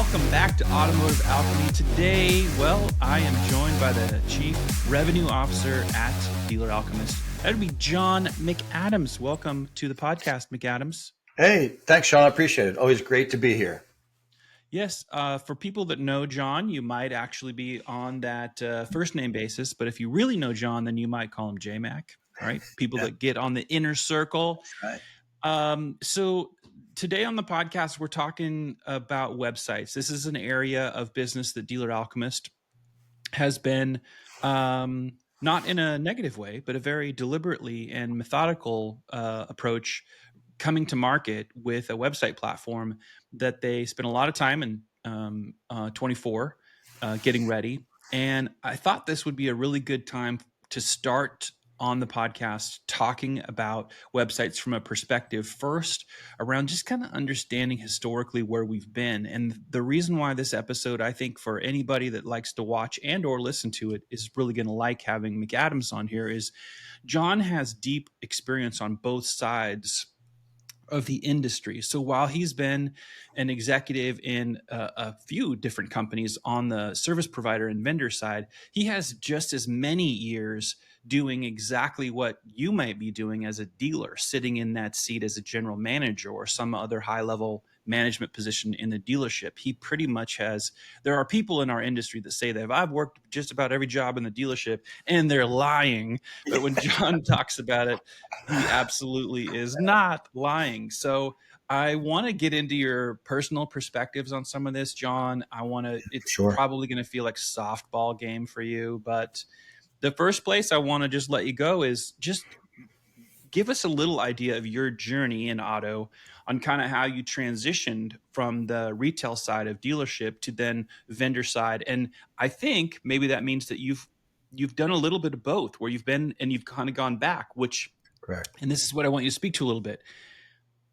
welcome back to Automotive Alchemy. Today, I am joined by the Chief Revenue Officer at Dealer Alchemist. That would be John McAdams. Welcome to the podcast, McAdams. Hey, thanks, Sean. I appreciate it. Always great to be here. Yes, for people that know John, you might actually be on that first name basis, but if you really know John, then you might call him J-Mac, right? People that get on the inner circle. Right. So today on the podcast, we're talking about websites. This is an area of business that Dealer Alchemist has been, not in a negative way, but a very deliberately and methodical approach coming to market with a website platform that they spent a lot of time in 24 getting ready. And I thought this would be a really good time to start on the podcast talking about websites from a perspective first around just kind of understanding historically where we've been. And the reason why this episode, I think for anybody that likes to watch and or listen to it is really going to like having McAdams on here is John has deep experience on both sides of the industry. So while he's been an executive in a few different companies on the service provider and vendor side, he has just as many years doing exactly what you might be doing as a dealer, sitting in that seat as a general manager or some other high-level management position in the dealership. He pretty much has, there are people in our industry that say that I've worked just about every job in the dealership, and they're lying. But when John talks about it, he absolutely is not lying. So I want to get into your personal perspectives on some of this, John. It's Sure. probably going to feel like softball game for you, but the first place I want to just let you go is just give us a little idea of your journey in auto on kind of how you transitioned from the retail side of dealership to then vendor side. And I think maybe that means that you've done a little bit of both, where you've been and you've kind of gone back, which, Correct. and this is what I want you to speak to a little bit.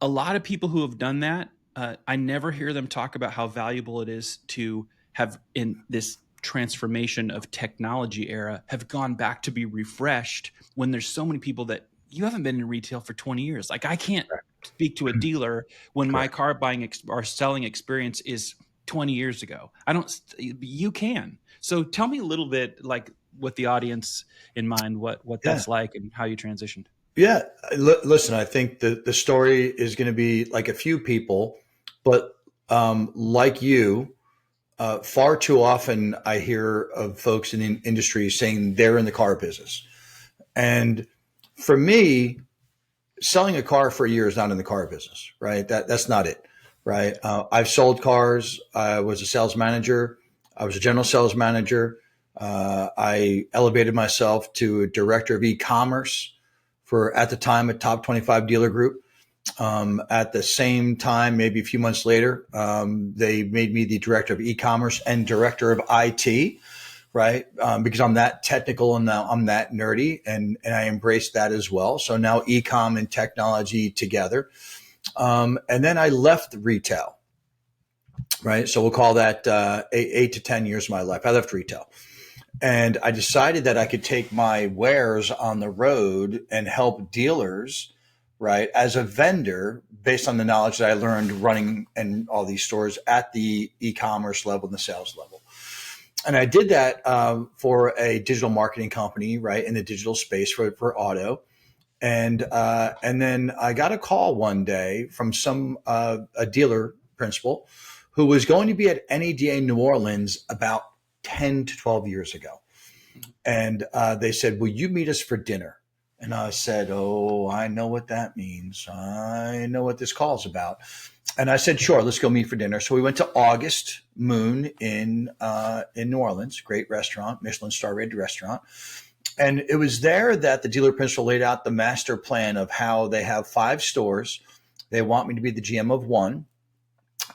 A lot of people who have done that, I never hear them talk about how valuable it is to have, in this transformation of technology era, have gone back to be refreshed when there's so many people that you haven't been in retail for 20 years. Like I can't speak to a dealer when my car buying or selling experience is 20 years ago. You can. So tell me a little bit, like with the audience in mind, what that's like and how you transitioned. Yeah. Listen, I think the story is going to be like a few people, but like you, far too often I hear of folks in the industry saying they're in the car business. And for me, selling a car for a year is not in the car business, right? That's not it, right? I've sold cars. I was a sales manager. I was a general sales manager. I elevated myself to a director of e-commerce for, at the time, a top 25 dealer group. At the same time, maybe a few months later, they made me the director of e-commerce and director of IT, right? Because I'm that technical and now I'm that nerdy, and I embraced that as well. So now e-com and technology together. And then I left retail, right? So we'll call that 8 to 10 years of my life. I left retail. And I decided that I could take my wares on the road and help dealers, right, as a vendor based on the knowledge that I learned running in all these stores at the e-commerce level and the sales level. And I did that for a digital marketing company, right, in the digital space for auto. And then I got a call one day from a dealer principal who was going to be at NADA New Orleans about 10 to 12 years ago. And they said, will you meet us for dinner? And I said, oh, I know what that means. I know what this call's about. And I said, sure, let's go meet for dinner. So we went to August Moon in New Orleans, great restaurant, Michelin star rated restaurant. And it was there that the dealer principal laid out the master plan of how they have 5 stores. They want me to be the GM of one,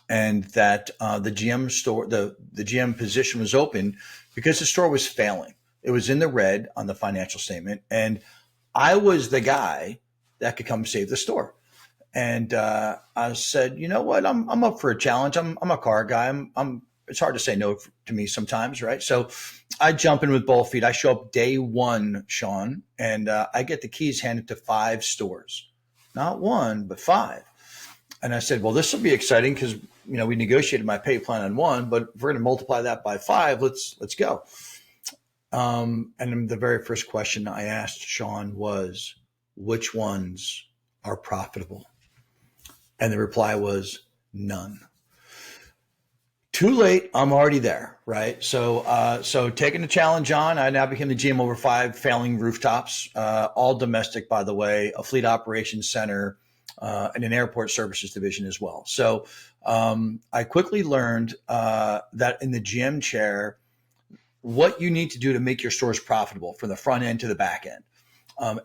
and that the GM store, the GM position was open because the store was failing. It was in the red on the financial statement, and I was the guy that could come save the store. And I said, you know what? I'm up for a challenge. I'm a car guy. It's hard to say no to me sometimes, right? So I jump in with both feet. I show up day one, Sean, and I get the keys handed to 5 stores, not one, but 5. And I said, well, this will be exciting because, we negotiated my pay plan on one, but if we're going to multiply that by 5, let's go. And the very first question I asked Sean was, which ones are profitable? And the reply was none. Too late. I'm already there, right? So taking the challenge on, I now became the GM over 5 failing rooftops, all domestic, by the way, a fleet operations center, and an airport services division as well. So I quickly learned that in the GM chair, what you need to do to make your stores profitable from the front end to the back end.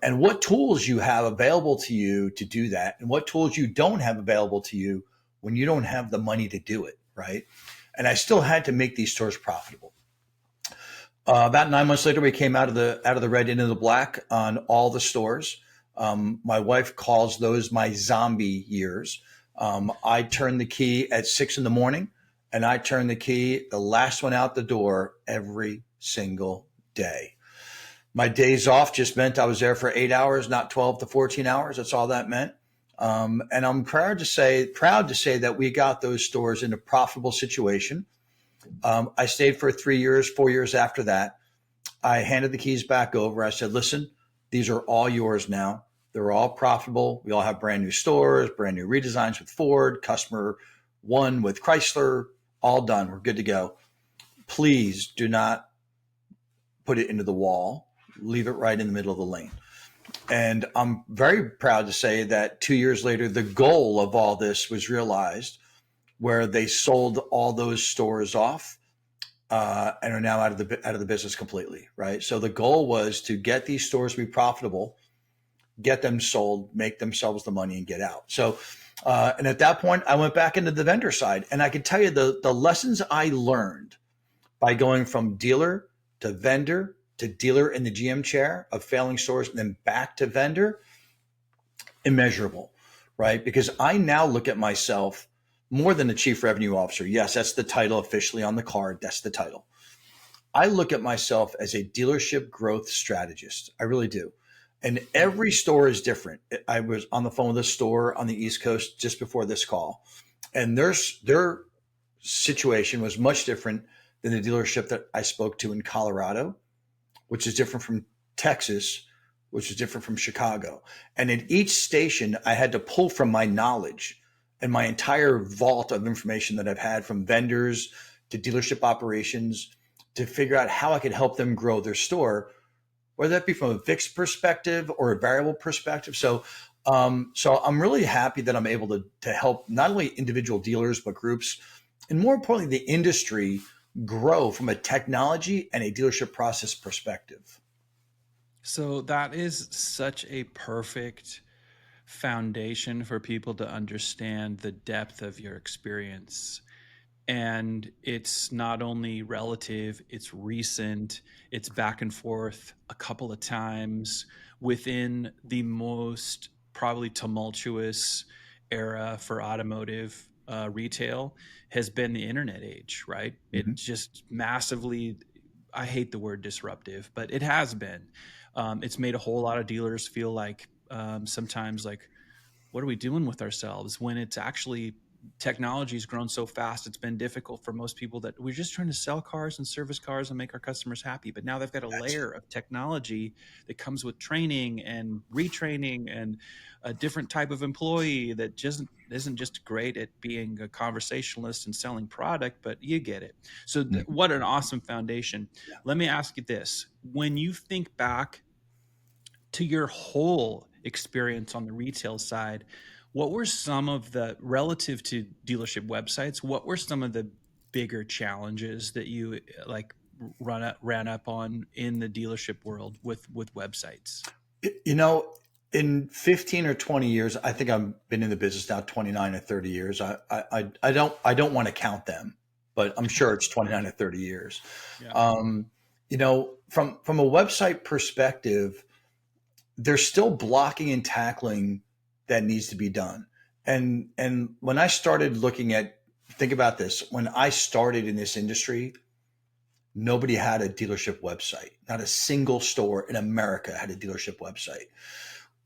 And what tools you have available to you to do that, and what tools you don't have available to you when you don't have the money to do it, right? And I still had to make these stores profitable. About 9 months later, we came out of the red into the black on all the stores. My wife calls those my zombie years. I turned the key at 6 a.m, and I turned the key, the last one out the door, every single day. My days off just meant I was there for 8 hours, not 12 to 14 hours. That's all that meant. And I'm proud to say that we got those stores in a profitable situation. I stayed for 3 years, 4 years after that. I handed the keys back over. I said, listen, these are all yours now. They're all profitable. We all have brand new stores, brand new redesigns with Ford, customer one with Chrysler, all done. We're good to go. Please do not put it into the wall. Leave it right in the middle of the lane. And I'm very proud to say that 2 years later, the goal of all this was realized, where they sold all those stores off and are now out of the business completely, right? So the goal was to get these stores to be profitable, get them sold, make themselves the money, and get out. So, and at that point, I went back into the vendor side, and I can tell you the lessons I learned by going from dealer to vendor to dealer in the GM chair of failing stores and then back to vendor, immeasurable, right? Because I now look at myself more than the chief revenue officer. Yes, that's the title officially on the card. That's the title. I look at myself as a dealership growth strategist. I really do. And every store is different. I was on the phone with a store on the East Coast just before this call, and their situation was much different than the dealership that I spoke to in Colorado, which is different from Texas, which is different from Chicago. And in each station, I had to pull from my knowledge and my entire vault of information that I've had from vendors to dealership operations to figure out how I could help them grow their store, whether that be from a fixed perspective or a variable perspective. So I'm really happy that I'm able to help not only individual dealers, but groups, and more importantly, the industry grow from a technology and a dealership process perspective. So that is such a perfect foundation for people to understand the depth of your experience. And it's not only relative, it's recent, it's back and forth a couple of times within the most probably tumultuous era for automotive retail has been the internet age, right? Mm-hmm. It just massively, I hate the word disruptive, but it has been. It's made a whole lot of dealers feel like sometimes like, what are we doing with ourselves, when it's actually technology's grown so fast, it's been difficult for most people that we're just trying to sell cars and service cars and make our customers happy. But now they've got a layer of technology that comes with training and retraining and a different type of employee that just isn't just great at being a conversationalist and selling product, but you get it. So what an awesome foundation. Yeah. Let me ask you this. When you think back to your whole experience on the retail side, what were some of the, relative to dealership websites, what were some of the bigger challenges that you like ran up on in the dealership world with websites? In 15 or 20 years, I think I've been in the business now 29 or 30 years. I don't want to count them, but I'm sure it's 29 or 30 years. Yeah. From a website perspective, there's still blocking and tackling that needs to be done. And when I started think about this, when I started in this industry, nobody had a dealership website. Not a single store in America had a dealership website.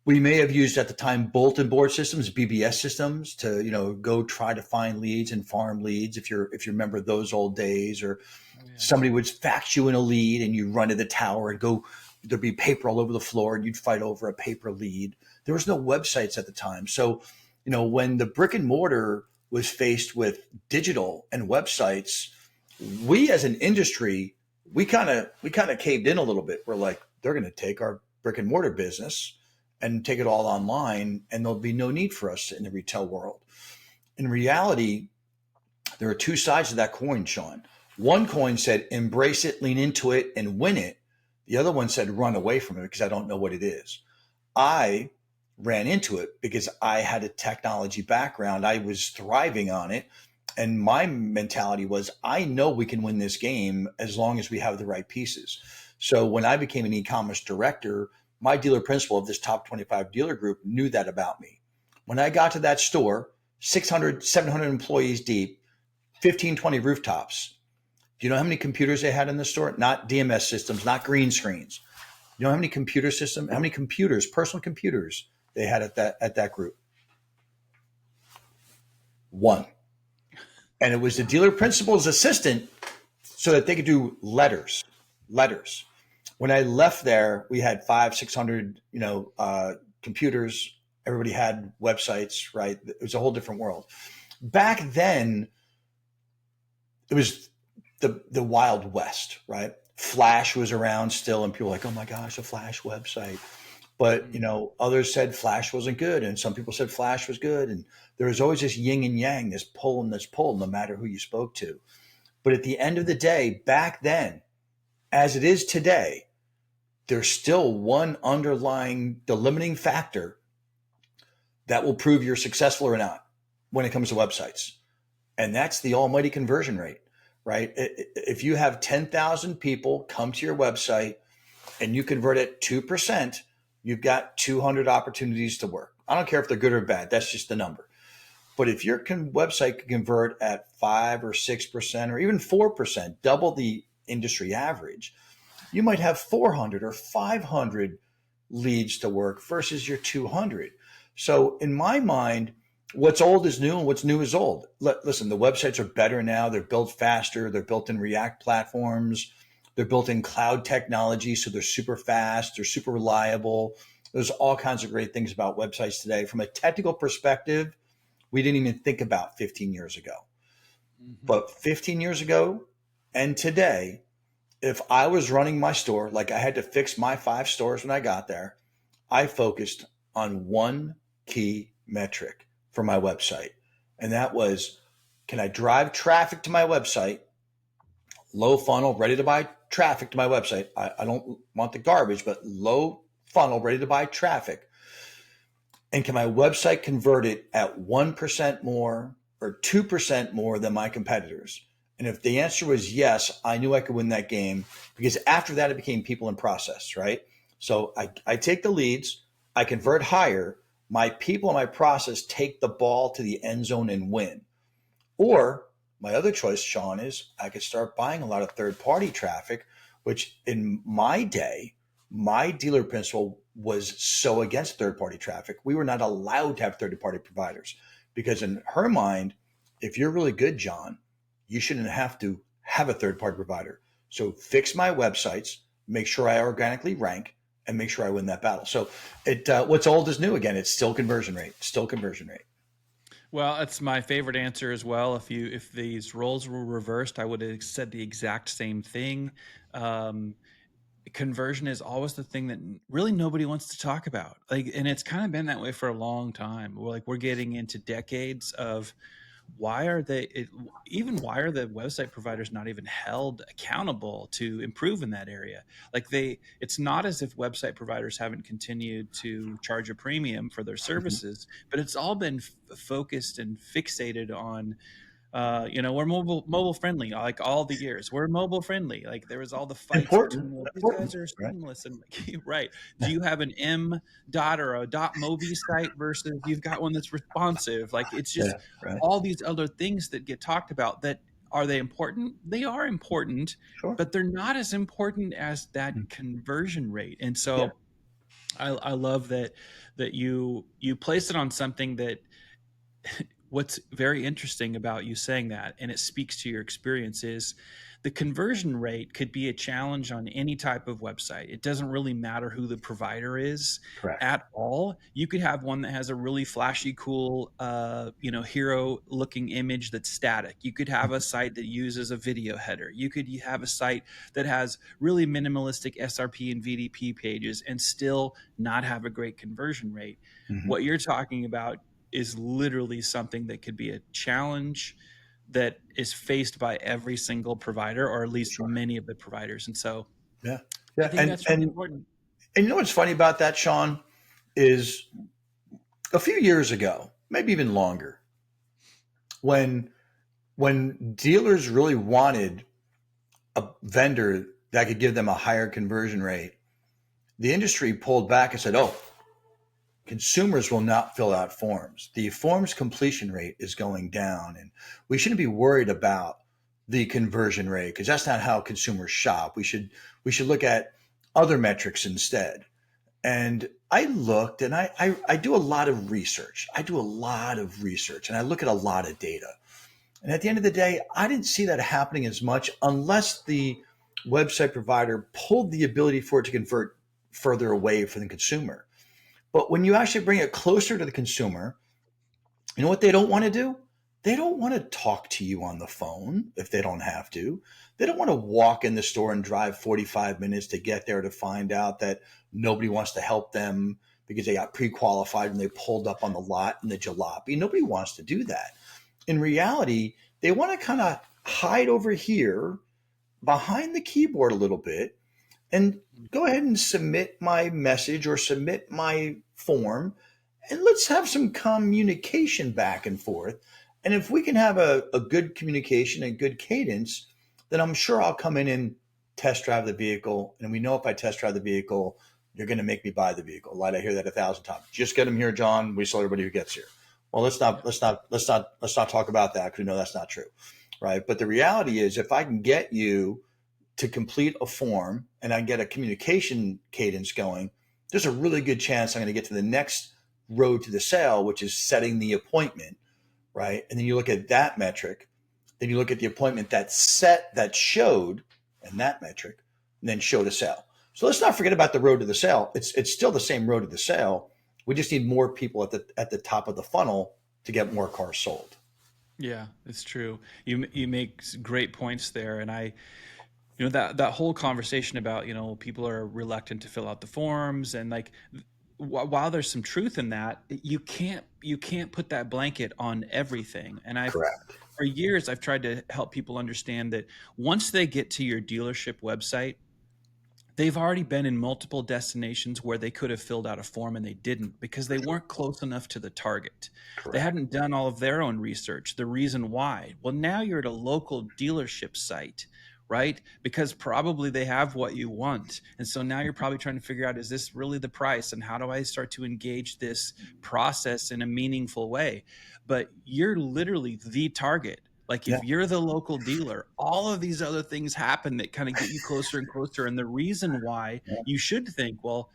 We may have used at the time bulletin board systems, BBS systems, to go try to find leads and farm leads. If you remember those old days, or Oh, yeah. somebody would fax you in a lead and you run to the tower and go. There'd be paper all over the floor and you'd fight over a paper lead. There was no websites at the time, so when the brick and mortar was faced with digital and websites, we as an industry, we kind of caved in a little bit. We're like, they're going to take our brick and mortar business and take it all online, and there'll be no need for us in the retail world. In reality, there are two sides of that coin, Sean. One coin said, embrace it, lean into it, and win it. The other one said, run away from it because I don't know what it is. I ran into it because I had a technology background. I was thriving on it. And my mentality was, I know we can win this game as long as we have the right pieces. So when I became an e-commerce director, my dealer principal of this top 25 dealer group knew that about me. When I got to that store, 600, 700 employees deep, 15, 20 rooftops. Do you know how many computers they had in the store? Not DMS systems, not green screens. You know how many computer systems, how many computers, personal computers they had at that group? One. And it was the dealer principal's assistant so that they could do letters. When I left there, we had 500, 600, computers. Everybody had websites, right? It was a whole different world. Back then, it was the Wild West, right? Flash was around still, and people were like, oh my gosh, a Flash website. But, others said Flash wasn't good, and some people said Flash was good. And there was always this yin and yang, this pull and this pull, no matter who you spoke to. But at the end of the day, back then, as it is today, there's still one underlying delimiting factor that will prove you're successful or not when it comes to websites. And that's the almighty conversion rate, right? If you have 10,000 people come to your website and you convert at 2%, you've got 200 opportunities to work. I don't care if they're good or bad. That's just the number. But if your website can convert at 5 or 6% or even 4%, double the industry average, you might have 400 or 500 leads to work versus your 200. So in my mind, what's old is new and what's new is old. Listen, the websites are better now. They're built faster. They're built in React platforms. They're built in cloud technology. So they're super fast. They're super reliable. There's all kinds of great things about websites today. From a technical perspective, we didn't even think about 15 years ago. Mm-hmm. But 15 years ago and today, if I was running my store, like I had to fix my 5 stores when I got there, I focused on one key metric for my website. And that was, can I drive traffic to my website, low funnel, ready to buy traffic to my website. I don't want the garbage, but low funnel, ready to buy traffic. And can my website convert it at 1% more or 2% more than my competitors? And if the answer was yes, I knew I could win that game, because after that, it became people and process, right? So I take the leads, I convert higher, my people and my process take the ball to the end zone and win. Or my other choice, Sean, is I could start buying a lot of third-party traffic, which in my day, my dealer principal was so against third-party traffic. We were not allowed to have third-party providers because in her mind, if you're really good, John, you shouldn't have to have a third-party provider. So fix my websites, make sure I organically rank, and make sure I win that battle. So what's old is new again. It's still conversion rate. Well, that's my favorite answer as well. If these roles were reversed, I would have said the exact same thing. Conversion is always the thing that really nobody wants to talk about. And it's kind of been that way for a long time. We're getting into decades of why are the website providers not even held accountable to improve in that area? It's not as if website providers haven't continued to charge a premium for their services, but it's all been focused and fixated on we're mobile friendly, like all the years we're mobile friendly. Like there was all the fights between, well, these guys are seamless, right? And right, do you have an M dot or a dot mobi site versus you've got one that's responsive? Like it's just all these other things that get talked about. That are they important? They are important, but they're not as important as that conversion rate. And so I love that you place it on something that what's very interesting about you saying that, and it speaks to your experience, is the conversion rate could be a challenge on any type of website. It doesn't really matter who the provider is Correct. at all. You could have one that has a really flashy, cool, hero looking image that's static. You could have a site that uses a video header. You could have a site that has really minimalistic SRP and VDP pages and still not have a great conversion rate. Mm-hmm. What you're talking about is literally something that could be a challenge that is faced by every single provider, or at least Sure. many of the providers. And so Yeah. I Yeah. think And that's really and important. and you know what's funny about that, Sean, is a few years ago, maybe even longer, when dealers really wanted a vendor that could give them a higher conversion rate, the industry pulled back and said, "Oh, consumers will not fill out forms. The forms completion rate is going down, and we shouldn't be worried about the conversion rate because that's not how consumers shop. We should look at other metrics instead." And I looked, and I do a lot of research. I do a lot of research, and I look at a lot of data. And at the end of the day, I didn't see that happening as much unless the website provider pulled the ability for it to convert further away from the consumer. But when you actually bring it closer to the consumer, you know what they don't want to do? They don't want to talk to you on the phone if they don't have to. They don't want to walk in the store and drive 45 minutes to get there to find out that nobody wants to help them because they got pre-qualified when they pulled up on the lot in the jalopy. Nobody wants to do that. In reality, they want to kind of hide over here behind the keyboard a little bit and go ahead and submit my message or submit my form, and let's have some communication back and forth. And if we can have a good communication and good cadence, then I'm sure I'll come in and test drive the vehicle. And we know if I test drive the vehicle, you're going to make me buy the vehicle. Right? I hear that 1,000 times. Just get them here, John. We sell everybody who gets here. Well, let's not talk about that because we know that's not true, right? But the reality is, if I can get you to complete a form and I get a communication cadence going, there's a really good chance I'm going to get to the next road to the sale, which is setting the appointment, right? And then you look at that metric, then you look at the appointment that showed, and that metric, and then showed a sale. So let's not forget about the road to the sale. It's still the same road to the sale. We just need more people at the top of the funnel to get more cars sold. Yeah, it's true. You make great points there, and that whole conversation about people are reluctant to fill out the forms, and like while there's some truth in that, you can't put that blanket on everything. And Correct. for years I've tried to help people understand that once they get to your dealership website, they've already been in multiple destinations where they could have filled out a form and they didn't because they weren't close enough to the target. They Correct. hadn't done all of their own research, the reason why. Well, now you're at a local dealership site, right? Because probably they have what you want. And so now you're probably trying to figure out, is this really the price? And how do I start to engage this process in a meaningful way? But you're literally the target. Like Yeah. if you're the local dealer, all of these other things happen that kind of get you closer and closer. And the reason why Yeah. you should think, well,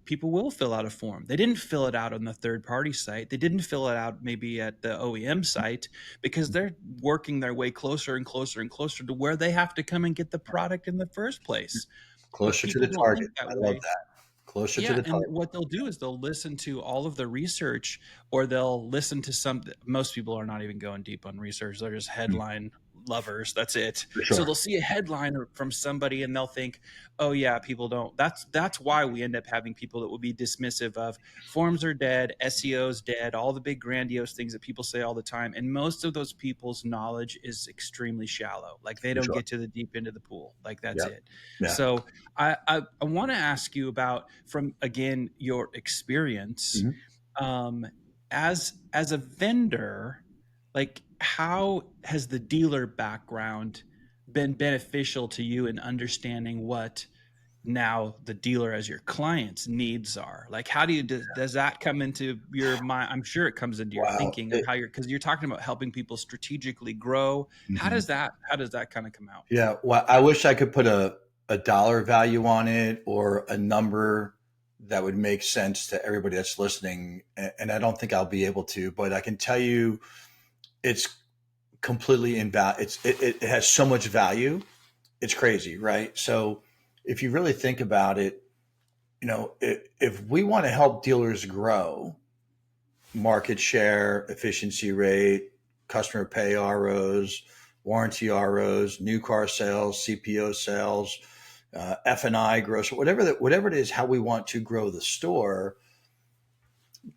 people will fill out a form. They didn't fill it out on the third party site. They didn't fill it out maybe at the OEM site because they're working their way closer and closer and closer to where they have to come and get the product in the first place. But Closer to people the don't target. think that I love way. that. Closer to Yeah, the and target. what they'll do is they'll listen to all of the research, or they'll listen to some. Most people are not even going deep on research. They're just Mm, headline lovers. That's it. for So sure. they'll see a headline from somebody and they'll think, "Oh yeah, people don't." That's why we end up having people that will be dismissive of forms are dead, SEO's dead, all the big grandiose things that people say all the time. And most of those people's knowledge is extremely shallow. Like they For don't sure. get to the deep end of the pool. Like that's Yeah. it. Yeah. So I want to ask you about, from again your experience, Mhm. um, as a vendor, like how has the dealer background been beneficial to you in understanding what now the dealer as your client's needs are? Like how does that come into your mind? I'm sure it comes into your Wow. thinking of how because you're talking about helping people strategically grow. How Mhm. does that kind of come out? Yeah. Well, I wish I could put a dollar value on it or a number that would make sense to everybody that's listening. And I don't think I'll be able to, but I can tell you it's completely invalid. It has so much value. It's crazy, right? So if you really think about it, if we want to help dealers grow market share, efficiency rate, customer pay ROs, warranty ROs, new car sales, CPO sales, F&I gross, whatever it is, how we want to grow the store.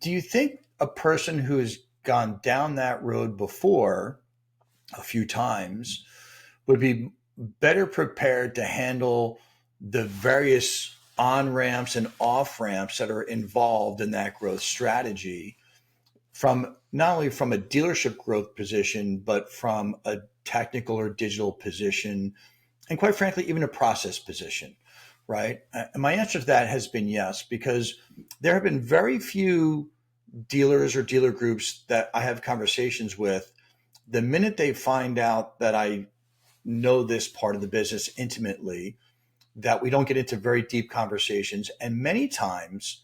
Do you think a person who has gone down that road before a few times would be better prepared to handle the various on ramps and off ramps that are involved in that growth strategy from not only from a dealership growth position, but from a technical or digital position, and quite frankly, even a process position, right? And my answer to that has been yes, because there have been very few dealers or dealer groups that I have conversations with. The minute they find out that I know this part of the business intimately, that we don't get into very deep conversations. And many times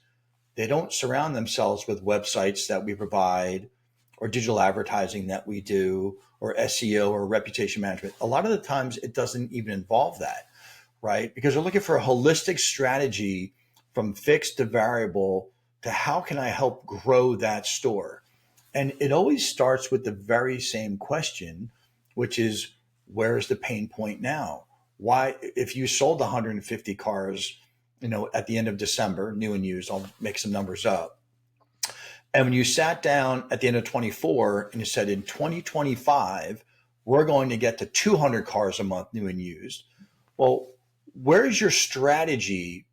they don't surround themselves with websites that we provide or digital advertising that we do or SEO or reputation management. A lot of the times it doesn't even involve that, right? Because they're looking for a holistic strategy from fixed to variable to how can I help grow that store? And it always starts with the very same question, which is, where is the pain point now? Why, if you sold 150 cars, at the end of December, new and used, I'll make some numbers up. And when you sat down at the end of 24 and you said, in 2025, we're going to get to 200 cars a month, new and used. Well, where's your strategy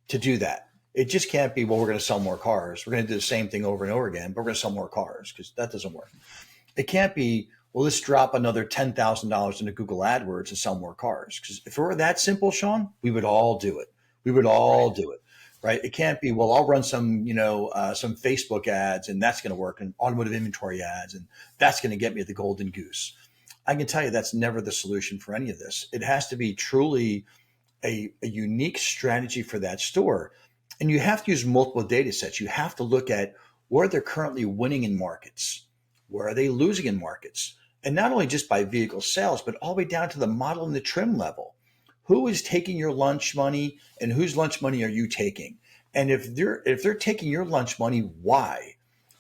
to do that? It just can't be, well, we're going to sell more cars. We're going to do the same thing over and over again, but we're going to sell more cars, because that doesn't work. It can't be, well, let's drop another $10,000 into Google AdWords and sell more cars. Because if it were that simple, Sean, we would all do it. We would all do it, right? It can't be, well, I'll run some Facebook ads and that's going to work, and automotive inventory ads, and that's going to get me the golden goose. I can tell you that's never the solution for any of this. It has to be truly a unique strategy for that store. And you have to use multiple data sets. You have to look at where they're currently winning in markets, where are they losing in markets, and not only just by vehicle sales, but all the way down to the model and the trim level. Who is taking your lunch money, and whose lunch money are you taking? And if they're taking your lunch money, why?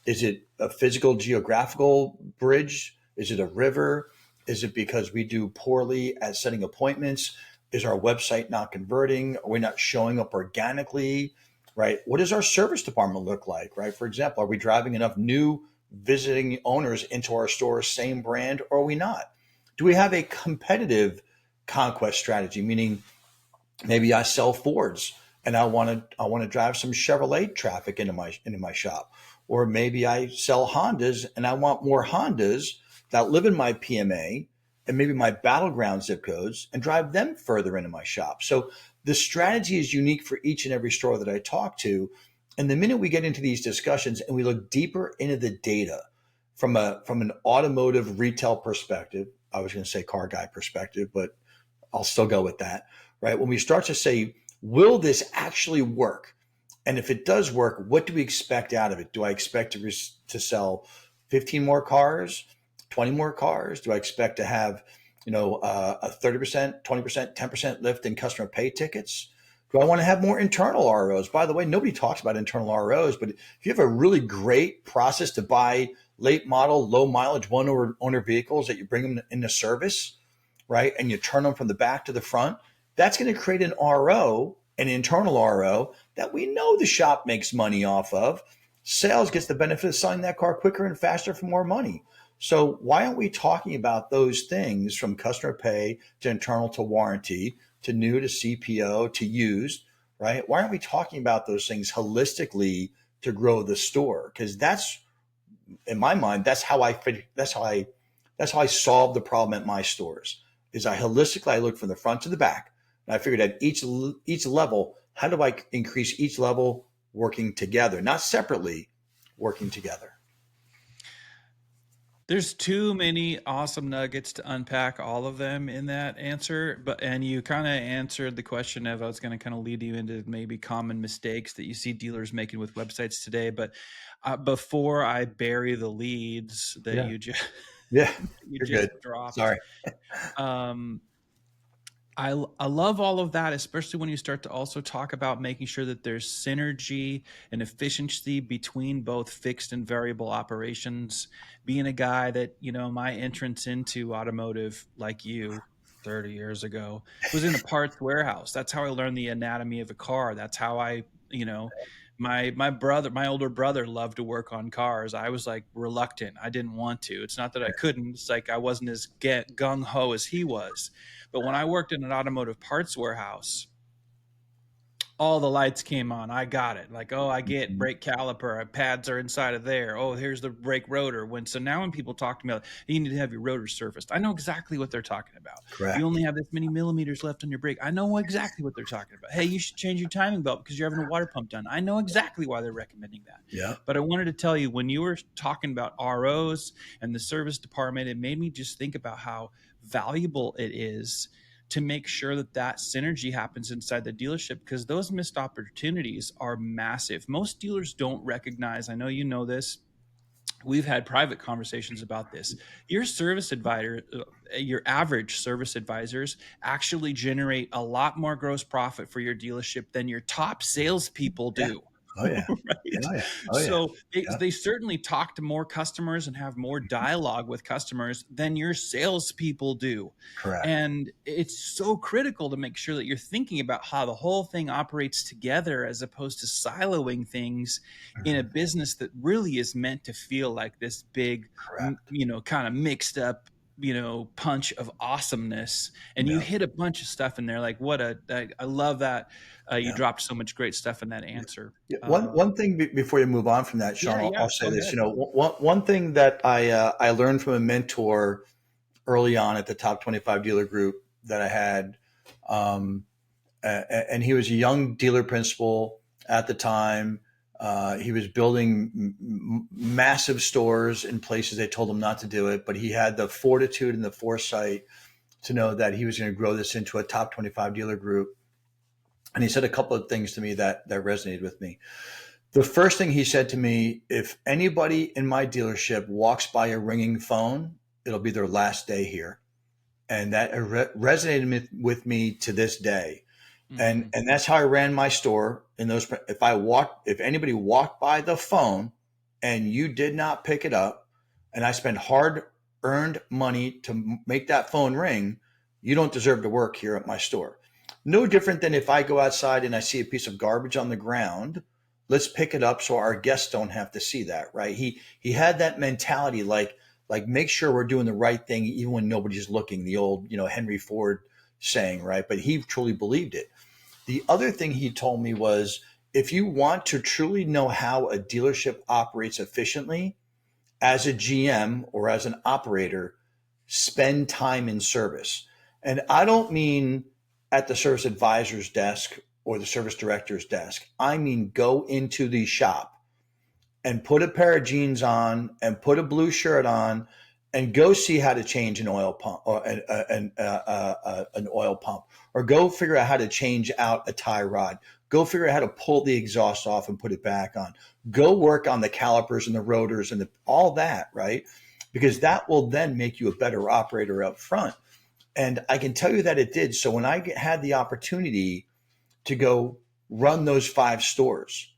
Is it a physical geographical bridge? Is it a river? Is it because we do poorly at setting appointments? Is our website not converting? Are we not showing up organically? Right? What does our service department look like? Right? For example, are we driving enough new visiting owners into our store, same brand, or are we not? Do we have a competitive conquest strategy? Meaning, maybe I sell Fords and I want to drive some Chevrolet traffic into my shop, or maybe I sell Hondas and I want more Hondas that live in my PMA and maybe my battleground zip codes, and drive them further into my shop. So the strategy is unique for each and every store that I talk to. And the minute we get into these discussions and we look deeper into the data from an automotive retail perspective, I was going to say car guy perspective, but I'll still go with that, right? When we start to say, will this actually work? And if it does work, what do we expect out of it? Do I expect to sell 15 more cars, 20 more cars? Do I expect to have, a 30%, 20%, 10% lift in customer pay tickets? Do I want to have more internal ROs? By the way, nobody talks about internal ROs, but if you have a really great process to buy late model, low mileage, one owner vehicles that you bring them into service, right, and you turn them from the back to the front, that's going to create an RO, an internal RO, that we know the shop makes money off of. Sales gets the benefit of selling that car quicker and faster for more money. So why aren't we talking about those things, from customer pay to internal to warranty to new to CPO to used, right? Why aren't we talking about those things holistically to grow the store? Because that's, in my mind, that's how I solve the problem at my stores. Is I look from the front to the back, and I figured at each level, how do I increase each level working together, not separately, working together. There's too many awesome nuggets to unpack all of them in that answer, and you kind of answered the question of I was going to kind of lead you into maybe common mistakes that you see dealers making with websites today. But before I bury the leads that Yeah. you just Yeah. you You're good. just dropped, Sorry. um, I love all of that, especially when you start to also talk about making sure that there's synergy and efficiency between both fixed and variable operations. Being a guy that, my entrance into automotive, like you, 30 years ago, was in a parts warehouse. That's how I learned the anatomy of a car. That's how you know, my older brother loved to work on cars. I was like reluctant. I didn't want to. It's not that I couldn't. It's like I wasn't as gung ho as he was. But when I worked in an automotive parts warehouse, all the lights came on. I got it. Like, oh, I get Mhm. brake caliper. Pads are inside of there. Oh, here's the brake rotor. So now when people talk to me, like, you need to have your rotor surfaced, I know exactly what they're talking about. You Correct. only have this many millimeters left on your brake. I know exactly what they're talking about. Hey, you should change your timing belt because you're having a water pump done. I know exactly why they're recommending that. Yeah. But I wanted to tell you, when you were talking about ROs and the service department, it made me just think about how valuable it is to make sure that that synergy happens inside the dealership, because those missed opportunities are massive. Most dealers don't recognize, I know you know this, we've had private conversations about this. Your service advisor, your average service advisors actually generate a lot more gross profit for your dealership than your top salespeople Yeah. do. Oh yeah. Right. Oh yeah. Oh yeah. So Yeah. they certainly talk to more customers and have more dialogue with customers than your salespeople do. Correct. And it's so critical to make sure that you're thinking about how the whole thing operates together as opposed to siloing things in a Mhm. business that really is meant to feel like this big, Correct. kind of mixed up, punch of awesomeness. And you Yeah. hit a bunch of stuff in there. Like I love that. You Yeah. dropped so much great stuff in that answer. Yeah. One thing before you move on from that, Sean, Yeah, yeah, I'll say go this. ahead. One thing that I learned from a mentor early on at the top 25 dealer group that I had, um, and he was a young dealer principal at the time. He was building massive stores in places they told him not to do it, but he had the fortitude and the foresight to know that he was going to grow this into a top 25 dealer group. And he said a couple of things to me that resonated with me. The first thing he said to me, if anybody in my dealership walks by a ringing phone, it'll be their last day here. And that resonated with me to this day. Mm-hmm. And that's how I ran my store in those. If anybody walked by the phone and you did not pick it up, and I spent hard earned money to make that phone ring, you don't deserve to work here at my store. No different than if I go outside and I see a piece of garbage on the ground, let's pick it up so our guests don't have to see that, right? He had that mentality, like make sure we're doing the right thing even when nobody's looking, the old, Henry Ford saying, right? But he truly believed it. The other thing he told me was, if you want to truly know how a dealership operates efficiently, as a GM or as an operator, spend time in service. And I don't mean at the service advisor's desk or the service director's desk. I mean, go into the shop and put a pair of jeans on and put a blue shirt on and go see how to change an oil pump or an oil pump, or go figure out how to change out a tie rod. Go figure out how to pull the exhaust off and put it back on. Go work on the calipers and the rotors and all that, right? Because that will then make you a better operator up front. And I can tell you that it did. So when I had the opportunity to go run those 5 stores,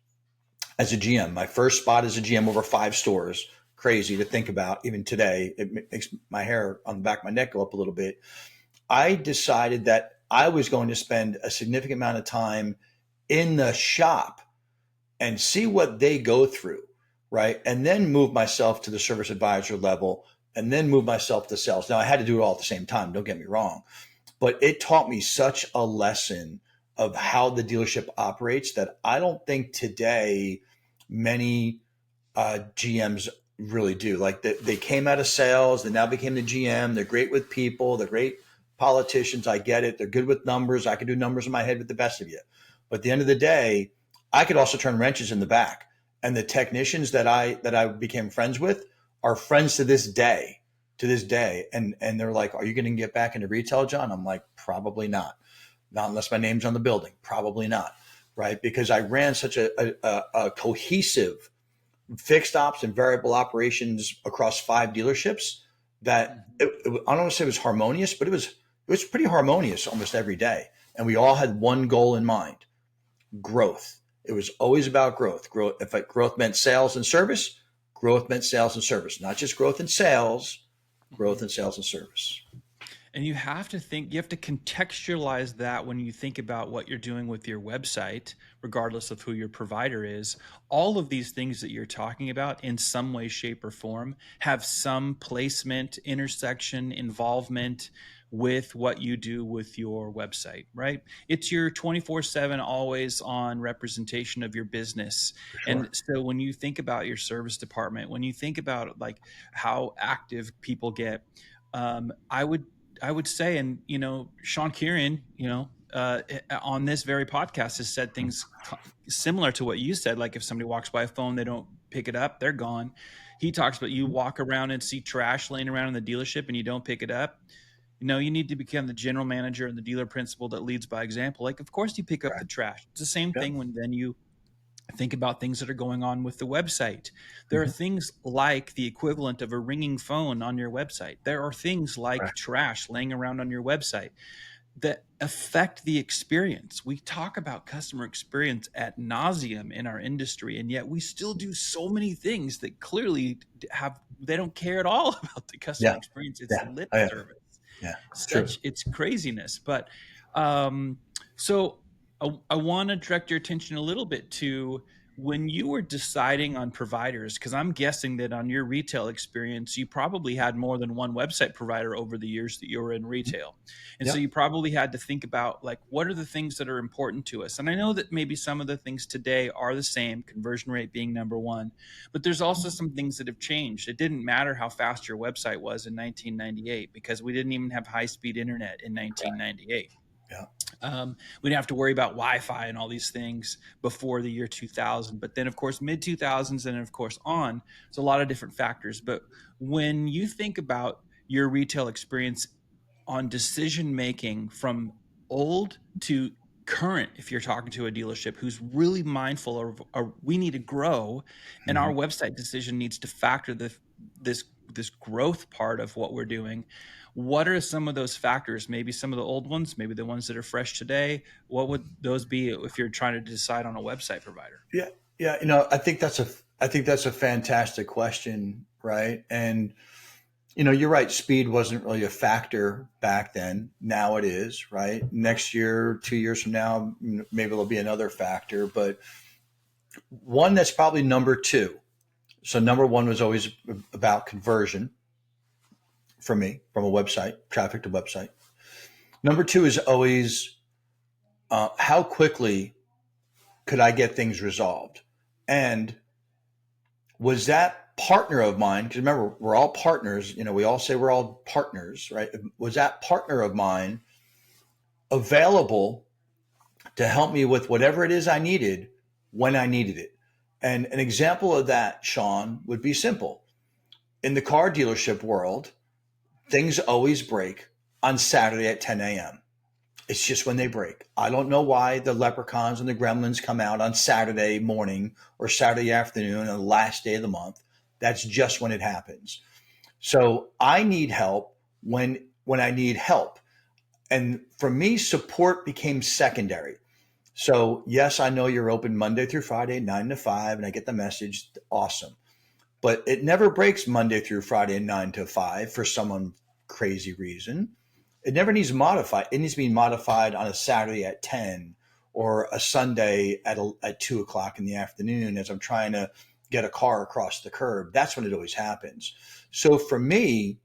as a GM, my first spot as a GM over 5 stores, crazy to think about even today. It makes my hair on the back of my neck go up a little bit. I decided that I was going to spend a significant amount of time in the shop and see what they go through, right? And then move myself to the service advisor level and then move myself to sales. Now, I had to do it all at the same time, don't get me wrong, but it taught me such a lesson of how the dealership operates that I don't think today many GMs really do. Like they came out of sales, they now became the GM. They're great with people. They're great politicians. I get it. They're good with numbers. I can do numbers in my head with the best of you. But at the end of the day, I could also turn wrenches in the back. And the technicians that I became friends with are friends to this day, and they're like, "Are you going to get back into retail, John?" I'm like, "Probably not. Not unless my name's on the building. Probably not." Right? Because I ran such a cohesive fixed ops and variable operations across 5 dealerships that I don't want to say it was harmonious, but it was pretty harmonious almost every day. And we all had one goal in mind: growth. It was always about growth. Growth. If growth meant sales and service, growth meant sales and service, not just growth in sales, growth in sales and service. And you have to contextualize that when you think about what you're doing with your website, regardless of who your provider is. All of these things that you're talking about in some way, shape, or form have some placement, intersection, involvement with what you do with your website, right? It's your 24/7, always on representation of your business. And Sure. so when you think about your service department, when you think about like how active people get, I would say, and Sean Kieran, on this very podcast has said things similar to what you said. Like if somebody walks by a phone, they don't pick it up, they're gone. He talks about you walk around and see trash laying around in the dealership and you don't pick it up. You need to become the general manager and the dealer principal that leads by example. Like, of course you pick up Right. the trash. It's the same Yep. thing when then you think about things that are going on with the website. There are Mm-hmm. things like the equivalent of a ringing phone on your website. There are things Right. like trash laying around on your website that affect the experience. We talk about customer experience ad nauseum in our industry, and yet we still do so many things that clearly they don't care at all about the customer Yeah. experience. It's Yeah. lip Oh, yeah. service. Yeah. True. It's craziness. But so I want to direct your attention a little bit to when you were deciding on providers, because I'm guessing that on your retail experience, you probably had more than one website provider over the years that you were in retail. And so Yep. you probably had to think about like, what are the things that are important to us? And I know that maybe some of the things today are the same, conversion rate being number one, but there's also some things that have changed. It didn't matter how fast your website was in 1998 because we didn't even have high-speed internet in 1998. Yeah. We didn't have to worry about Wi-Fi and all these things before the year 2000. But then, of course, mid 2000s and, of course, on. There's a lot of different factors. But when you think about your retail experience on decision making from old to current, if you're talking to a dealership who's really mindful of we need to grow and our Mm-hmm. website decision needs to factor this growth part of what we're doing, what are some of those factors? Maybe some of the old ones, maybe the ones that are fresh today. What would those be if you're trying to decide on a website provider? Yeah. Yeah. I think that's a fantastic question. Right. And, you're right. Speed wasn't really a factor back then. Now it is, right? Next year, 2 years from now, maybe it'll be another factor, but one that's probably number two. So number one was always about conversion for me from a website, traffic to website. Number two is always how quickly could I get things resolved? And was that partner of mine, because remember, we're all partners, we all say we're all partners, right? Was that partner of mine available to help me with whatever it is I needed when I needed it? And an example of that, Sean, would be simple. In the car dealership world, things always break on Saturday at 10 a.m. It's just when they break. I don't know why the leprechauns and the gremlins come out on Saturday morning or Saturday afternoon on the last day of the month. That's just when it happens. So I need help when I need help. And for me, support became secondary. So yes, I know you're open Monday through Friday, 9 to 5, and I get the message. Awesome. But it never breaks Monday through Friday, 9 to 5 for some crazy reason. It never needs modified. It needs to be modified on a Saturday at 10 or a Sunday at 2 o'clock in the afternoon as I'm trying to get a car across the curb. That's when it always happens. So for me,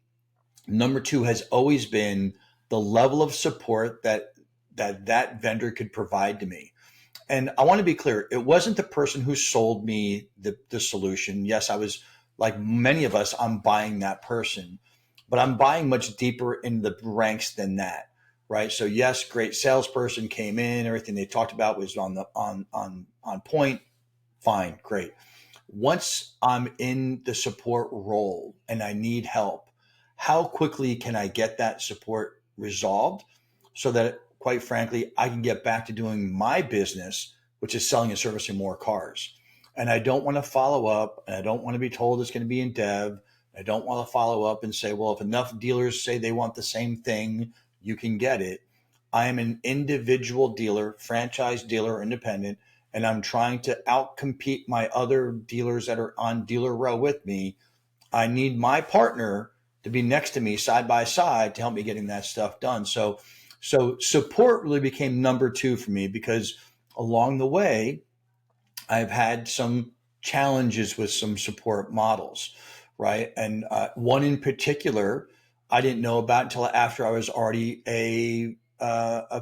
number two has always been the level of support that vendor could provide to me. And I want to be clear, it wasn't the person who sold me the solution. Yes, I was, like many of us, I'm buying that person, but I'm buying much deeper in the ranks than that, right? So yes, great salesperson came in, everything they talked about was on point, fine, great. once I'm in the support role and I need help, how quickly can I get that support resolved so that, quite frankly, I can get back to doing my business, which is selling and servicing more cars. And I don't want to follow up, and I don't want to be told it's going to be in dev. I don't want to follow up and say, well, if enough dealers say they want the same thing, you can get it. I am an individual dealer, franchise dealer, independent, and I'm trying to outcompete my other dealers that are on dealer row with me. I need my partner to be next to me side by side to help me getting that stuff done. So support really became number two for me, because along the way, I've had some challenges with some support models, right? And one in particular, I didn't know about until after I was already a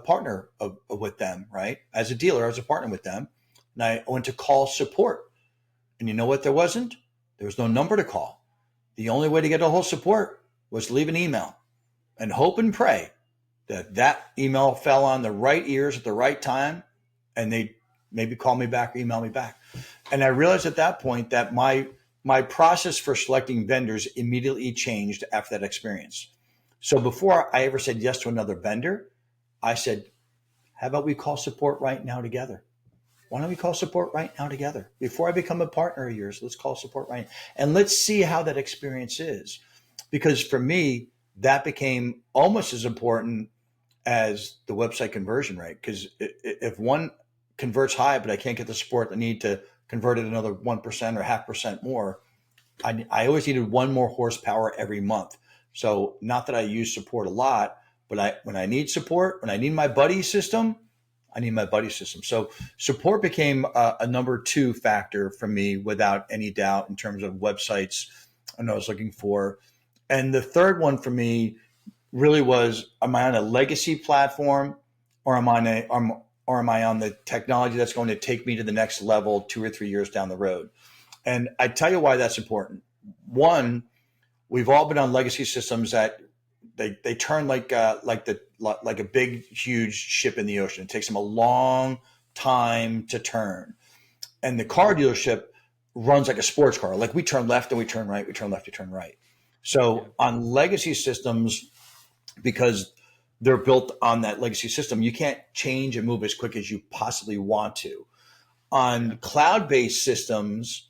partner with them, right? As a dealer, I was a partner with them, and I went to call support, and you know what? There wasn't. There was no number to call. The only way to get a hold of support was to leave an email and hope and pray that that email fell on the right ears at the right time, and they maybe call me back or email me back. And I realized at that point that my process for selecting vendors immediately changed after that experience. So before I ever said yes to another vendor, I said, how about we call support right now together? Why don't we call support right now together? Before I become a partner of yours, let's call support right now. And let's see how that experience is. Because for me, that became almost as important as the website conversion rate. Because if one converts high, but I can't get the support, I need to convert it another 1% or 0.5% more. I always needed one more horsepower every month. So not that I use support a lot, but when I need support, when I need my buddy system, I need my buddy system. So support became a number two factor for me without any doubt in terms of websites I was looking for. And the third one for me really was, am I on a legacy platform, or am I on the technology that's going to take me to the next level 2 or 3 years down the road? And I tell you why that's important. One, we've all been on legacy systems that they turn like a big, huge ship in the ocean. It takes them a long time to turn. And the car dealership runs like a sports car. Like we turn left and we turn right, we turn left, we turn right. So on legacy systems, because they're built on that legacy system, you can't change and move as quick as you possibly want to. On cloud-based systems,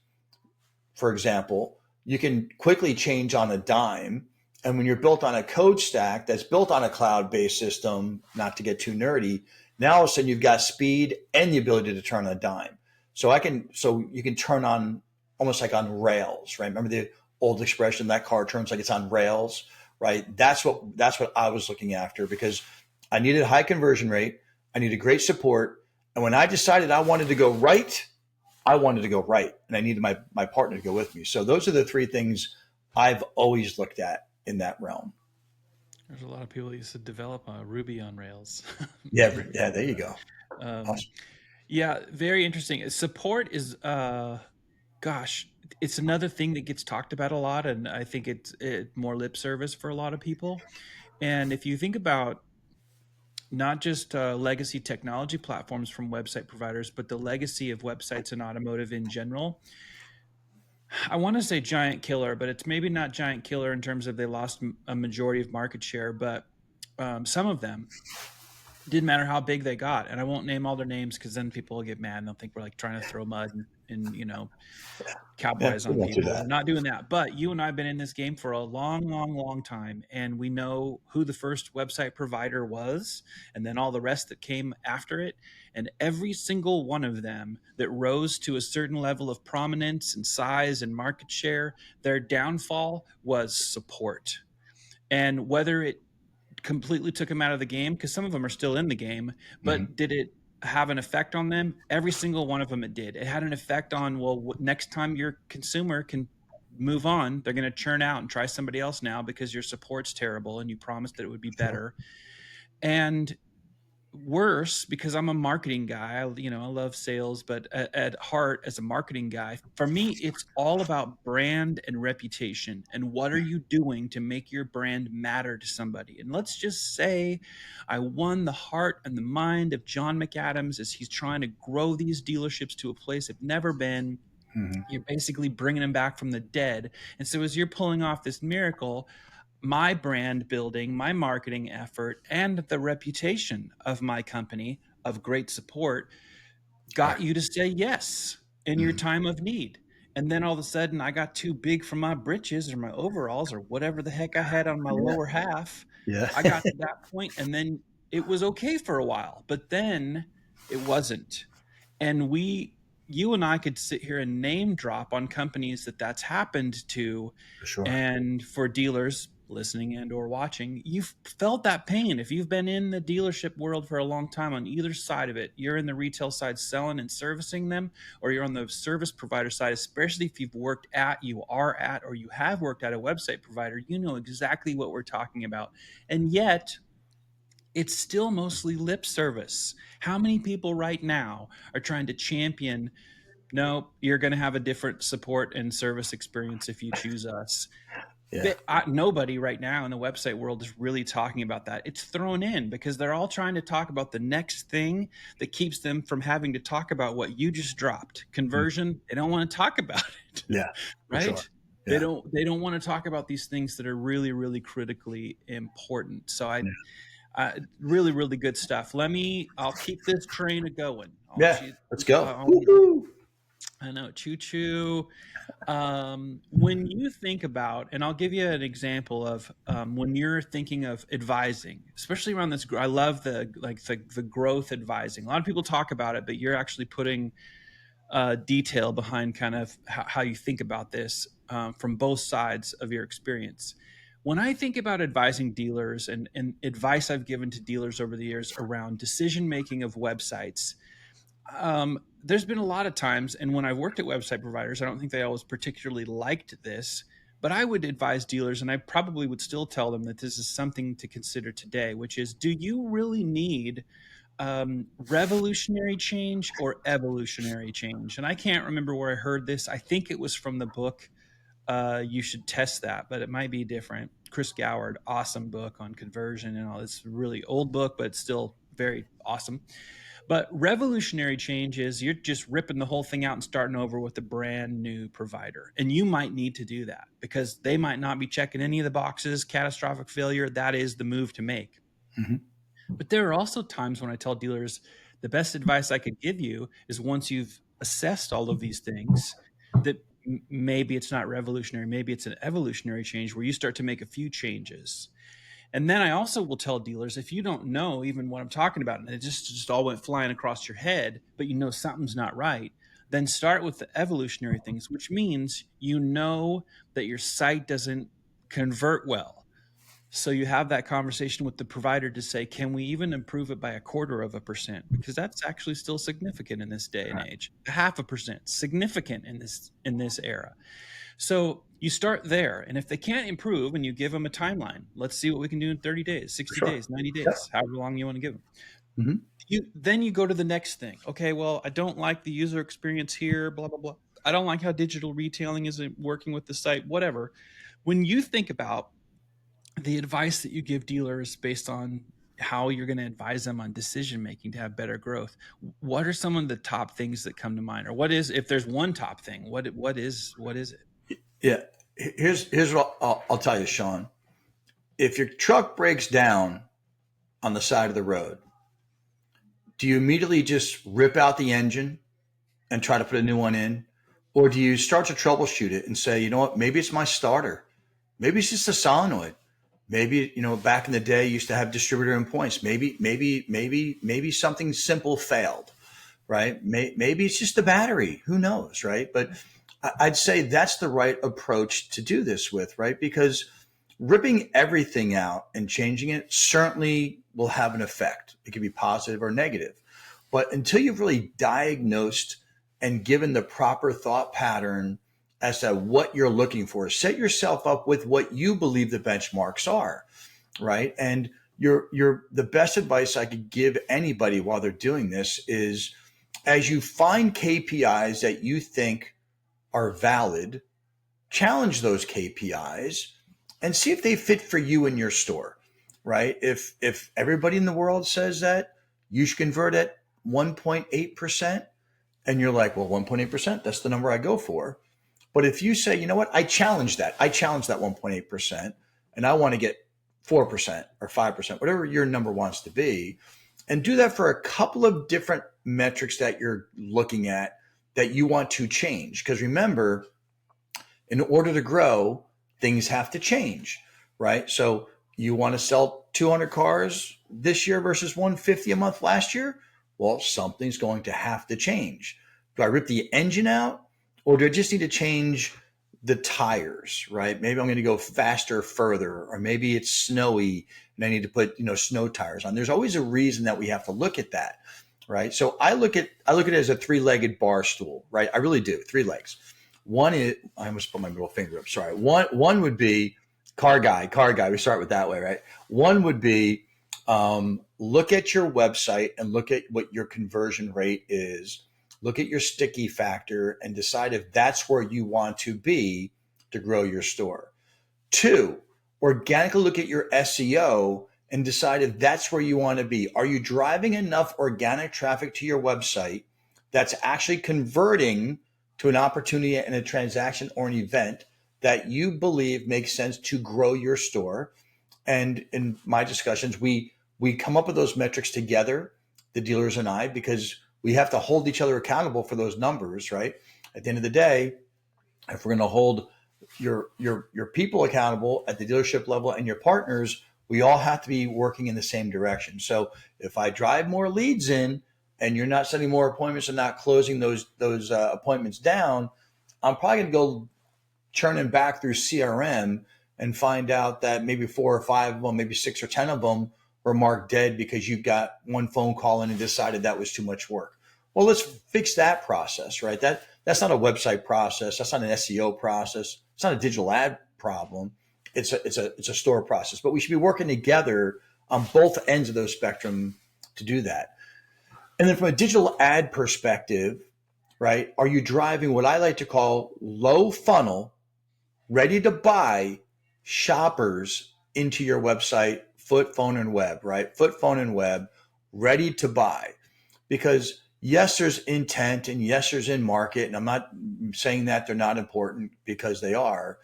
for example, you can quickly change on a dime. And when you're built on a code stack that's built on a cloud-based system, not to get too nerdy, now all of a sudden you've got speed and the ability to turn on a dime. So you can turn on almost like on rails, right? Remember the old expression, that car turns like it's on rails, right? That's what I was looking after, because I needed a high conversion rate. I needed great support. And when I decided I wanted to go right, I wanted to go right, and I needed my partner to go with me. So those are the three things I've always looked at in that realm. There's a lot of people that used to develop Ruby on Rails. Yeah, there you go. Um, Awesome. yeah, very interesting. Support is, gosh, it's another thing that gets talked about a lot, and I think it's more lip service for a lot of people. And if you think about not just legacy technology platforms from website providers, but the legacy of websites and automotive in general, I want to say giant killer, but it's maybe not giant killer in terms of they lost a majority of market share, but some of them didn't matter how big they got. And I won't name all their names because then people will get mad and they'll think we're like trying to throw mud and Yeah, cowboys we on won't do people. We're that. not doing that. But you and I have been in this game for a long, long, long time. And we know who the first website provider was and then all the rest that came after it. And every single one of them that rose to a certain level of prominence and size and market share, their downfall was support. And whether it completely took them out of the game, because some of them are still in the game, but Mm-hmm. did it have an effect on them? Every single one of them it did. It had an effect on, well, next time your consumer can move on, they're going to churn out and try somebody else now because your support's terrible and you promised that it would be better. And worse, because I'm a marketing guy, I love sales, but at heart, as a marketing guy, for me it's all about brand and reputation, and what are you doing to make your brand matter to somebody. And let's just say I won the heart and the mind of John McAdams as he's trying to grow these dealerships to a place they've never been. Mm-hmm. You're basically bringing them back from the dead. And so as you're pulling off this miracle, my brand building, my marketing effort, and the reputation of my company of great support got Right. you to say yes in your Mm-hmm. time of need. And then all of a sudden, I got too big for my britches or my overalls or whatever the heck I had on my Yeah. lower half. I Yeah. got to that point, and then it was okay for a while, but then it wasn't. And you and I could sit here and name drop on companies that that's happened to. For sure. And for dealers listening and or watching, you've felt that pain. If you've been in the dealership world for a long time, on either side of it, you're in the retail side selling and servicing them, or you're on the service provider side, especially if you've worked at, you are at, or you have worked at a website provider, you know exactly what we're talking about. And yet it's still mostly lip service. How many people right now are trying to champion, no, you're going to have a different support and service experience if you choose us? Yeah. Nobody right now in the website world is really talking about that. It's thrown in because they're all trying to talk about the next thing that keeps them from having to talk about what you just dropped. Mm. Conversion, they don't want to talk about it. Yeah. For sure. Right? They Yeah. don't want to talk about these things that are really, really critically important. So Yeah. really, really good stuff. I'll keep this train a going. Yeah. Let's go. Woo-hoo. I know, choo choo. When you think about, and I'll give you an example of when you're thinking of advising, especially around this. I love the growth advising. A lot of people talk about it, but you're actually putting detail behind kind of how you think about this from both sides of your experience. When I think about advising dealers and advice I've given to dealers over the years around decision making of websites, there's been a lot of times, and when I've worked at website providers, I don't think they always particularly liked this, but I would advise dealers, and I probably would still tell them that this is something to consider today, which is, do you really need revolutionary change or evolutionary change? And I can't remember where I heard this. I think it was from the book. You should test that, but it might be different. Chris Goward, awesome book on conversion and all. It's a really old book, but it's still very awesome. But revolutionary change is you're just ripping the whole thing out and starting over with a brand new provider. And you might need to do that because they might not be checking any of the boxes. Catastrophic failure, that is the move to make. Mm-hmm. But there are also times when I tell dealers the best advice I could give you is once you've assessed all of these things, that maybe it's not revolutionary, maybe it's an evolutionary change where you start to make a few changes. And then I also will tell dealers, if you don't know even what I'm talking about, and it just all went flying across your head, but you know something's not right, then start with the evolutionary things, which means you know that your site doesn't convert well. So you have that conversation with the provider to say, can we even improve it by 1/4%? Because that's actually still significant in this day and age. 0.5%, significant in this era. So you start there. And if they can't improve and you give them a timeline, let's see what we can do in 30 days, For 60 sure. days, 90 Yep. days, however long you want to give them. Mm-hmm. Then you go to the next thing. Okay, well, I don't like the user experience here, blah, blah, blah. I don't like how digital retailing isn't working with the site, whatever. When you think about the advice that you give dealers based on how you're going to advise them on decision making to have better growth, what are some of the top things that come to mind? Or what is, if there's one top thing, what is it? Yeah. Here's what I'll tell you, Sean. If your truck breaks down on the side of the road, do you immediately just rip out the engine and try to put a new one in? Or do you start to troubleshoot it and say, you know what, maybe it's my starter. Maybe it's just a solenoid. Maybe, back in the day, you used to have distributor and points. Maybe something simple failed, right? Maybe it's just the battery. Who knows, right? But I'd say that's the right approach to do this with, right? Because ripping everything out and changing it certainly will have an effect. It can be positive or negative. But until you've really diagnosed and given the proper thought pattern as to what you're looking for, set yourself up with what you believe the benchmarks are, right? And the best advice I could give anybody while they're doing this is, as you find KPIs that you think are valid, challenge those KPIs and see if they fit for you in your store, right? If everybody in the world says that you should convert at 1.8%, And you're like, well, 1.8%, that's the number I go for. But if you say, you know what, I challenge that 1.8%, and I want to get 4% or 5%, whatever your number wants to be, and do that for a couple of different metrics that you're looking at that you want to change. Because remember, in order to grow, things have to change, right? So you want to sell 200 cars this year versus 150 a month last year? Well, something's going to have to change. Do I rip the engine out, or do I just need to change the tires, right? Maybe I'm going to go faster, further, or maybe it's snowy and I need to put, snow tires on. There's always a reason that we have to look at that, right? So I look at it as a three-legged bar stool, right? I really do. Three legs. One is, I almost put my middle finger up. Sorry. One would be car guy. We start with that way, right? One would be look at your website and look at what your conversion rate is. Look at your sticky factor and decide if that's where you want to be to grow your store. Two, organically look at your SEO and decide if that's where you want to be. Are you driving enough organic traffic to your website that's actually converting to an opportunity and a transaction or an event that you believe makes sense to grow your store? And in my discussions, we come up with those metrics together, the dealers and I, because we have to hold each other accountable for those numbers, right? At the end of the day, if we're going to hold your people accountable at the dealership level and your partners, we all have to be working in the same direction. So if I drive more leads in and you're not setting more appointments and not closing those appointments down, I'm probably going to go churning back through CRM and find out that maybe 4 or 5 of them, maybe 6 or 10 of them were marked dead because you got one phone call in and decided that was too much work. Well, let's fix that process, right? That's not a website process. That's not an SEO process. It's not a digital ad problem. It's a store process. But we should be working together on both ends of those spectrum to do that. And then from a digital ad perspective, right? Are you driving what I like to call low funnel, ready to buy shoppers into your website, foot, phone, and web, right? Foot, phone, and web, ready to buy. Because yes, there's intent and yes, there's in market. And I'm not saying that they're not important, because they are.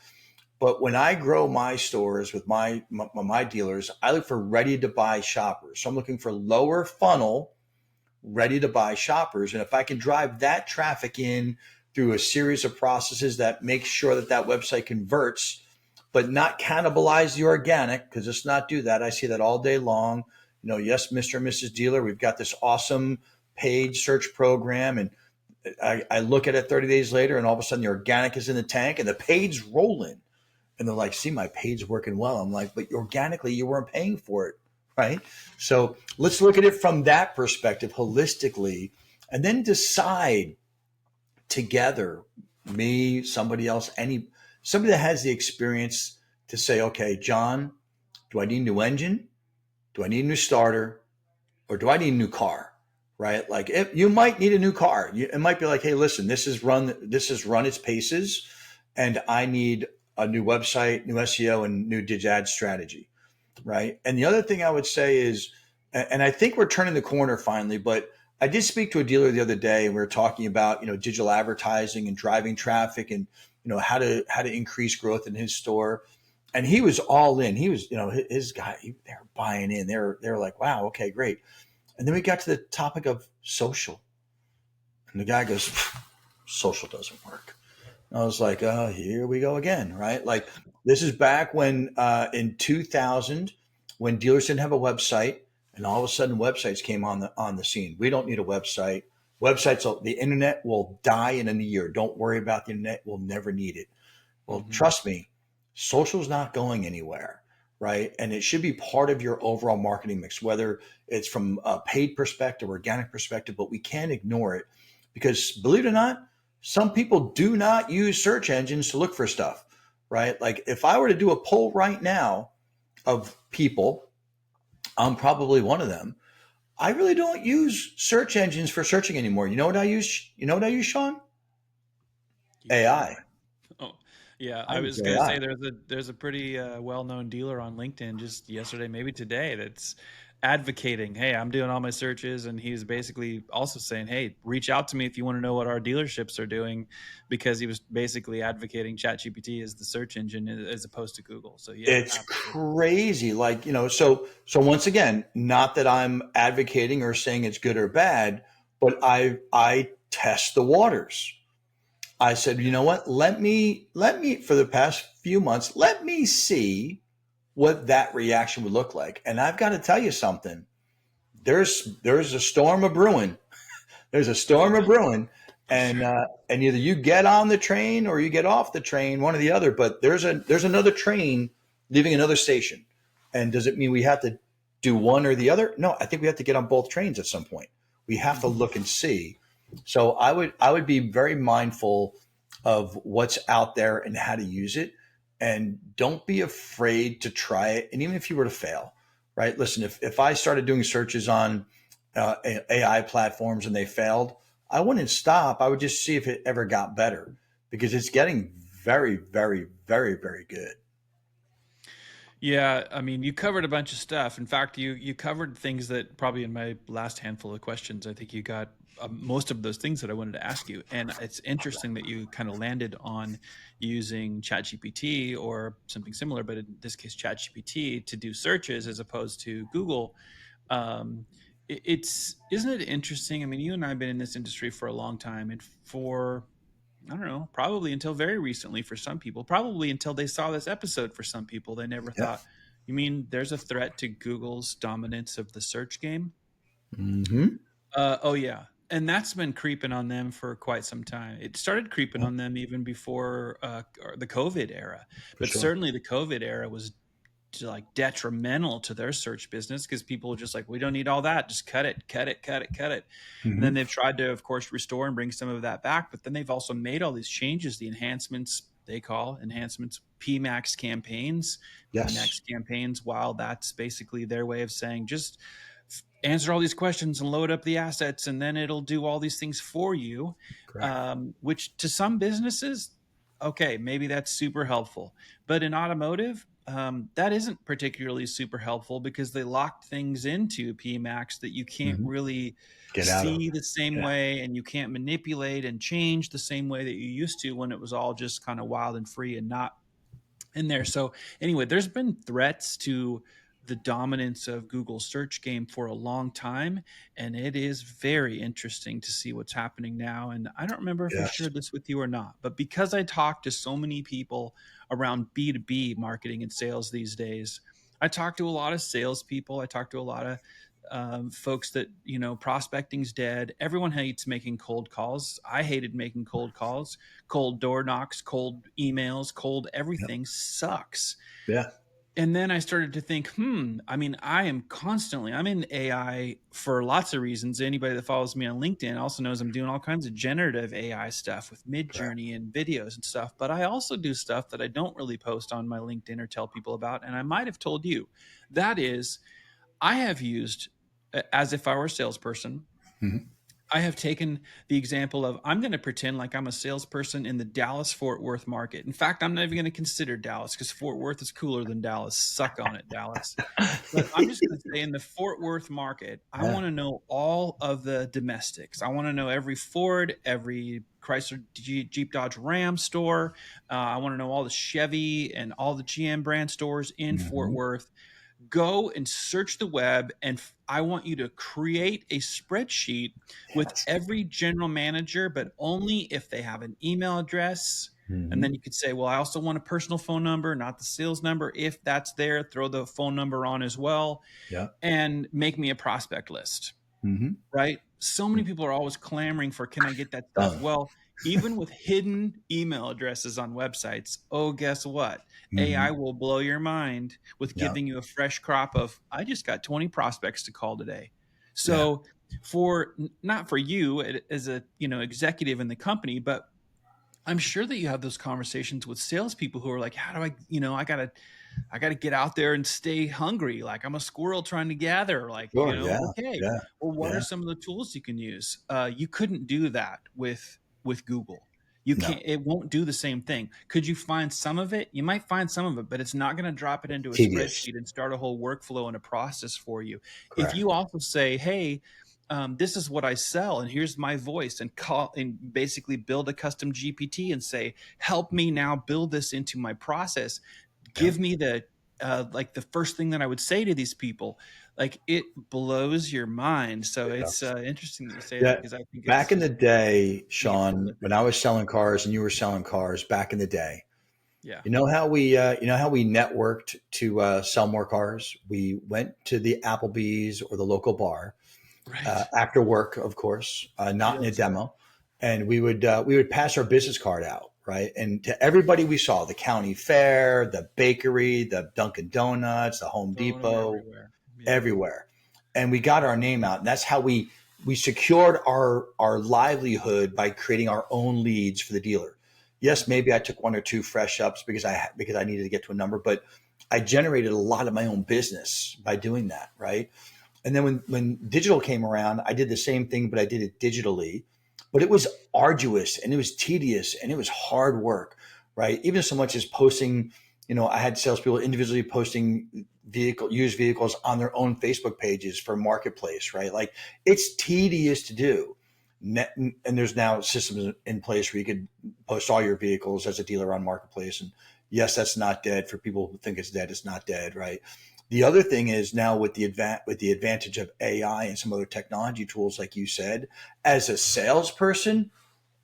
But when I grow my stores with my dealers, I look for ready to buy shoppers. So I'm looking for lower funnel, ready to buy shoppers. And if I can drive that traffic in through a series of processes that make sure that website converts, but not cannibalize the organic, because let's not do that. I see that all day long. Yes, Mr. and Mrs. Dealer, we've got this awesome paid search program. And I look at it 30 days later and all of a sudden the organic is in the tank and the paid's rolling. And they're like, see, my paid's working well. I'm like, but organically, you weren't paying for it, right? So let's look at it from that perspective holistically, and then decide together, me, somebody else, somebody that has the experience, to say, okay, John, do I need a new engine? Do I need a new starter? Or do I need a new car? Right? Like, you might need a new car. It might be like, hey, listen, this has run its paces, and I need a new website, new SEO, and new digital ad strategy, right? And the other thing I would say is, and I think we're turning the corner finally, but I did speak to a dealer the other day, and we were talking about, digital advertising and driving traffic, and how to increase growth in his store. And he was all in. He was, his guy, they're buying in. They're like, wow, okay, great. And then we got to the topic of social, and the guy goes, social doesn't work. I was like, oh, here we go again, right? Like, this is back when in 2000, when dealers didn't have a website, and all of a sudden websites came on the scene. We don't need a website. The internet will die in a year. Don't worry about the internet. We'll never need it. Well, trust me, social's not going anywhere, right? And it should be part of your overall marketing mix, whether it's from a paid perspective, organic perspective, but we can't ignore it, because believe it or not, some people do not use search engines to look for stuff, right? Like, if I were to do a poll right now of people, I'm probably one of them. I really don't use search engines for searching anymore. You know what I use? Sean? AI. Oh, yeah. I I use was gonna say AI. there's a pretty well-known dealer on LinkedIn just yesterday, maybe today, that's advocating, hey, I'm doing all my searches, and he's basically also saying, hey, reach out to me if you want to know what our dealerships are doing, because he was basically advocating ChatGPT as the search engine as opposed to Google. So yeah, It's absolutely. crazy. Like, so once again, not that I'm advocating or saying it's good or bad, but I test the waters. I said, you Yeah. know what? Let me for the past few months, let me see what that reaction would look like. And I've got to tell you something. There's a storm of brewing. There's a storm of brewing, and Sure. and either you get on the train or you get off the train, one or the other. But there's another train leaving another station. And does it mean we have to do one or the other? No, I think we have to get on both trains at some point. We have to Mhm. look and see. So I would be very mindful of what's out there and how to use it, and don't be afraid to try it. And even if you were to fail, right? Listen, if I started doing searches on AI platforms and they failed, I wouldn't stop. I would just see if it ever got better, because it's getting very, very, very, very good. Yeah, I mean, you covered a bunch of stuff. In fact, you covered things that probably in my last handful of questions, I think you got most of those things that I wanted to ask you. And it's interesting that you kind of landed on using ChatGPT or something similar, but in this case, ChatGPT to do searches as opposed to Google. It's isn't it interesting? I mean, you and I have been in this industry for a long time, and for I don't know, probably until very recently for some people, probably until they saw this episode for some people, they never Yeah. thought, you mean there's a threat to Google's dominance of the search game? Mm-hmm. Oh, yeah. And that's been creeping on them for quite some time. It started creeping Yeah, on them even before the COVID era. for But sure. certainly the COVID era was like detrimental to their search business because people were just like, we don't need all that. Just cut it, cut it, cut it, cut it. And then Mm-hmm. they've tried to, of course, restore and bring some of that back. But then they've also made all these changes, the enhancements they call enhancements, PMAX campaigns. Yes. PMAX campaigns, while that's basically their way of saying just answer all these questions and load up the assets, and then it'll do all these things for you. Correct. Which to some businesses, okay, maybe that's super helpful. But in automotive, that isn't particularly super helpful because they locked things into PMAX that you can't Mm-hmm. really Get out of. see the same Yeah. way, and you can't manipulate and change the same way that you used to when it was all just kind of wild and free and not in there. So anyway, there's been threats to the dominance of Google search game for a long time, and it is very interesting to see what's happening now. And I don't remember if I Yes. shared this with you or not, but because I talk to so many people around B2B marketing and sales these days, I talk to a lot of salespeople. I talk to a lot of folks that, prospecting's dead. Everyone hates making cold calls. I hated making cold calls. Cold door knocks, cold emails, cold Yep. everything sucks. Yeah. And then I started to think, I mean, I'm in AI for lots of reasons. Anybody that follows me on LinkedIn also knows I'm doing all kinds of generative AI stuff with Correct. Midjourney and videos and stuff. But I also do stuff that I don't really post on my LinkedIn or tell people about. And I might have told you that is, I have used, as if I were a salesperson, Mm-hmm. I have taken the example of I'm going to pretend like I'm a salesperson in the Dallas Fort Worth market. In fact, I'm not even going to consider Dallas because Fort Worth is cooler than Dallas. Suck on it, Dallas. But I'm just going to say in the Fort Worth market, I Yeah. want to know all of the domestics. I want to know every Ford, every Chrysler, Jeep, Dodge, Ram store. I want to know all the Chevy and all the GM brand stores in Fort Mm-hmm. Worth. Go and search the web, and I want you to create a spreadsheet with Yes. every general manager, but only if they have an email address. And Mm-hmm. then you could say, well, I also want a personal phone number, not the sales number. If that's there, throw the phone number on as well, Yeah. and make me a prospect list. Mm-hmm. Right? So many people are always clamoring for, can I get that stuff? Done. Well, even with hidden email addresses on websites, oh, guess what? Mm-hmm. AI will blow your mind with Yeah. giving you a fresh crop of, I just got 20 prospects to call today. Yeah. So for not for you as a executive in the company, but I'm sure that you have those conversations with salespeople who are like, how do I, I gotta get out there and stay hungry. Like I'm a squirrel trying to gather. Like, Sure. Yeah. okay. Yeah. Well, what are Yeah. some of the tools you can use? You couldn't do that with Google. You No, can't, it won't do the same thing. Could you find some of it? You might find some of it, but it's not going to drop it into a tedious. spreadsheet and start a whole workflow and a process for you. If Correct. you also say, hey, this is what I sell, and here's my voice, and call and basically build a custom GPT and say, help me now build this into my process. Yeah, Give me the like the first thing that I would say to these people. Like, it blows your mind. So it it's does. interesting that you say that, Yeah. because I think Back in it's the day, neat. Sean, when I was selling cars and you were selling cars back in the day, Yeah. you know how we networked to sell more cars? We went to the Applebee's or the local bar Right. after work, of course, not in a Yes. demo, and we would pass our business card out, right? And to everybody we saw, the county fair, the bakery, the Dunkin' Donuts, the Home Throwing them Depot, everywhere. Yeah. everywhere, and we got our name out, and that's how we secured our livelihood by creating our own leads for the dealer. Yes, Yep. maybe I took one or two fresh ups because I needed to get to a number, but I generated a lot of my own business by doing that, right? And then when digital came around, I did the same thing, but I did it digitally. But it was arduous and it was tedious and it was hard work, right? Even so much as posting, I had salespeople individually posting used vehicles on their own Facebook pages for marketplace, right? Like, it's tedious to do. And there's now systems in place where you could post all your vehicles as a dealer on marketplace. And yes, that's not dead. For people who think it's dead, it's not dead, right? The other thing is, now with the advantage of AI and some other technology tools, like you said, as a salesperson,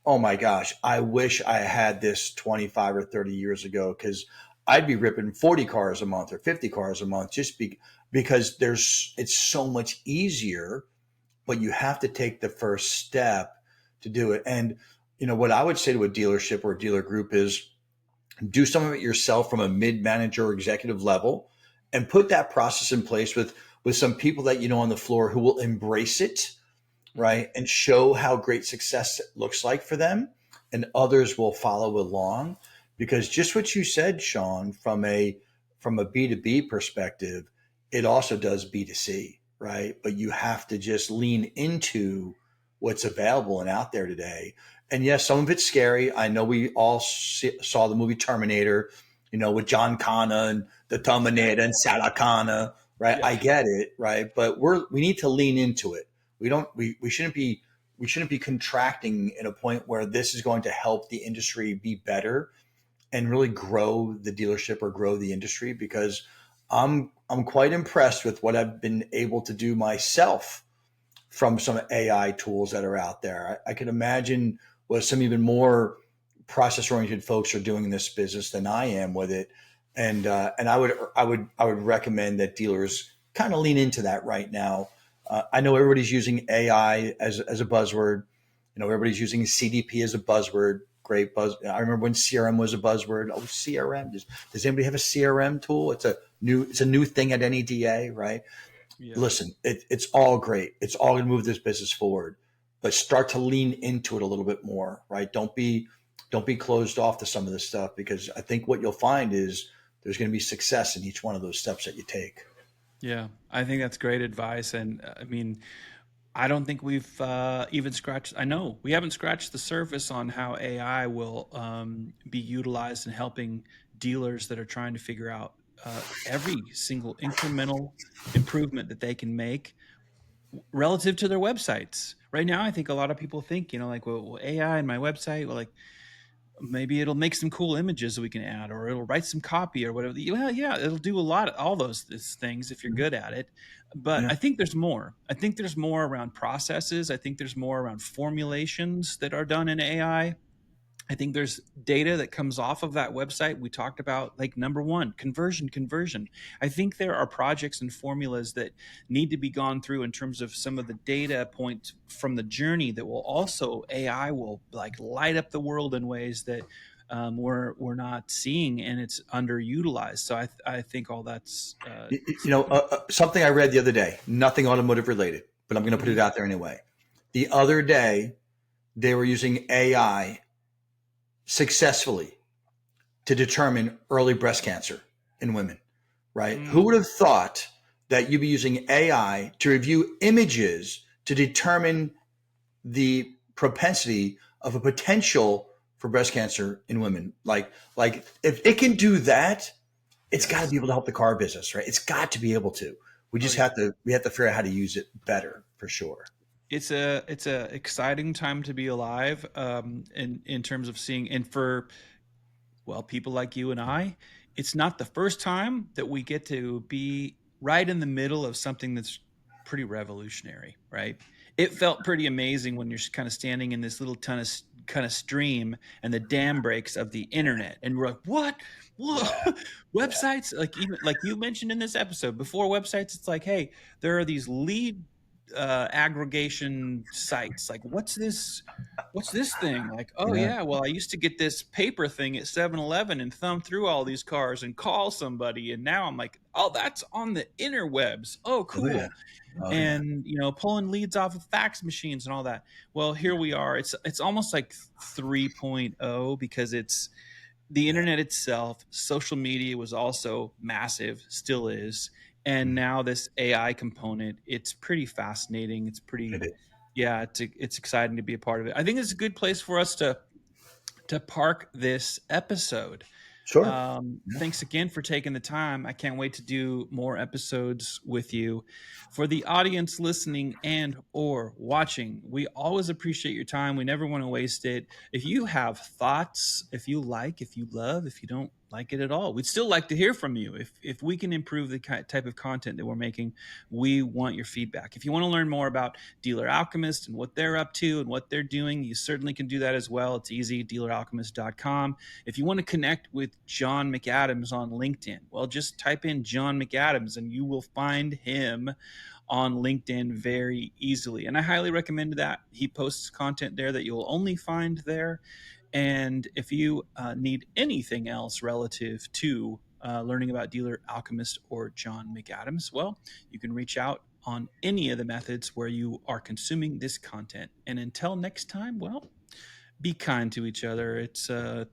oh my gosh, I wish I had this 25 or 30 years ago, because I'd be ripping 40 cars a month or 50 cars a month because it's so much easier, but you have to take the first step to do it. And what I would say to a dealership or a dealer group is, do some of it yourself from a mid-manager or executive level, and put that process in place with some people that on the floor who will embrace it, Mm-hmm. right, and show how great success looks like for them, and others will follow along. Because just what you said, Sean, from a B2B perspective, it also does B2C, right? But you have to just lean into what's available and out there today. And yes, some of it's scary. I know we all saw the movie Terminator, with John Connor and the Terminator and Sarah Connor, right? Yeah. I get it, right? But we need to lean into it. We shouldn't be contracting at a point where this is going to help the industry be better and really grow the dealership or grow the industry. Because I'm quite impressed with what I've been able to do myself from some AI tools that are out there. I can imagine what some even more process oriented folks are doing in this business than I am with it. And I would recommend that dealers kind of lean into that right now. I know everybody's using AI as a buzzword. Everybody's using CDP as a buzzword. Great buzz. I remember when CRM was a buzzword. Oh, CRM. Does anybody have a CRM tool? It's a new thing at NEDA, right? Yeah. Listen, it's all great. It's all going to move this business forward, but start to lean into it a little bit more, right? Don't be closed off to some of this stuff, because I think what you'll find is there's going to be success in each one of those steps that you take. Yeah. I think that's great advice. And I mean, I don't think we've even scratched. I know we haven't scratched the surface on how AI will be utilized in helping dealers that are trying to figure out every single incremental improvement that they can make relative to their websites. Right now, I think a lot of people think, like, well, AI in my website, well, like, maybe it'll make some cool images that we can add, or it'll write some copy or whatever. Well, yeah, it'll do a lot of all those things if you're good at it. But Yeah. I think there's more. I think there's more around processes. I think there's more around formulations that are done in AI. I think there's data that comes off of that website. We talked about, like, number one, conversion. I think there are projects and formulas that need to be gone through in terms of some of the data points from the journey that will also, AI will like light up the world in ways that we're not seeing, and it's underutilized. So I think all that's Something I read the other day, nothing automotive related, but I'm going to put it Mhm. out there anyway. The other day, they were using AI successfully to determine early breast cancer in women, right? Who would have thought that you'd be using AI to review images to determine the propensity of a potential for breast cancer in women. Like if it can do that, it's got to Yes. be able to help the car business, right? It's got to be able to. We Oh just yeah. have to figure out how to use it better for sure. It's a exciting time to be alive, in terms of seeing, and for, well, people like you and I, it's not the first time that we get to be right in the middle of something that's pretty revolutionary, right? It felt pretty amazing when you're kind of standing in this little kind of stream and the dam breaks of the internet, and we're like, what? Whoa, Yeah, yeah, websites, like, even like you mentioned in this episode, before websites, it's like, hey, there are these lead aggregation sites. Like, what's this thing? Like, oh yeah. yeah, well, I used to get this paper thing at 7-Eleven and thumb through all these cars and call somebody, and now I'm like, oh, that's on the interwebs. Oh, Oh yeah, cool. oh yeah. And pulling leads off of fax machines and all that. Well, here we are. It's almost like 3.0, because it's the Yeah. internet itself. Social media was also massive, still is, and Mm. now this AI component. It's pretty fascinating. It's It pretty, is. yeah. It's exciting to be a part of it. I think it's a good place for us to park this episode. Sure. Yeah. Thanks again for taking the time. I can't wait to do more episodes with you. For the audience listening and or watching, we always appreciate your time. We never want to waste it. If you have thoughts, if you like, if you love, if you don't like it at all, we'd still like to hear from you. If we can improve the type of content that we're making, we want your feedback. If you want to learn more about Dealer Alchemist and what they're up to and what they're doing, you certainly can do that as well. It's easy, dealeralchemist.com. If you want to connect with John McAdams on LinkedIn, well, just type in John McAdams and you will find him on LinkedIn very easily. And I highly recommend that. He posts content there that you'll only find there. And if you need anything else relative to learning about Dealer Alchemist or John McAdams, well, you can reach out on any of the methods where you are consuming this content. And until next time, well, be kind to each other. It's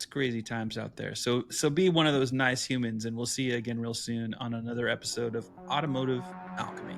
crazy times out there. So be one of those nice humans, and we'll see you again real soon on another episode of Automotive Alchemy.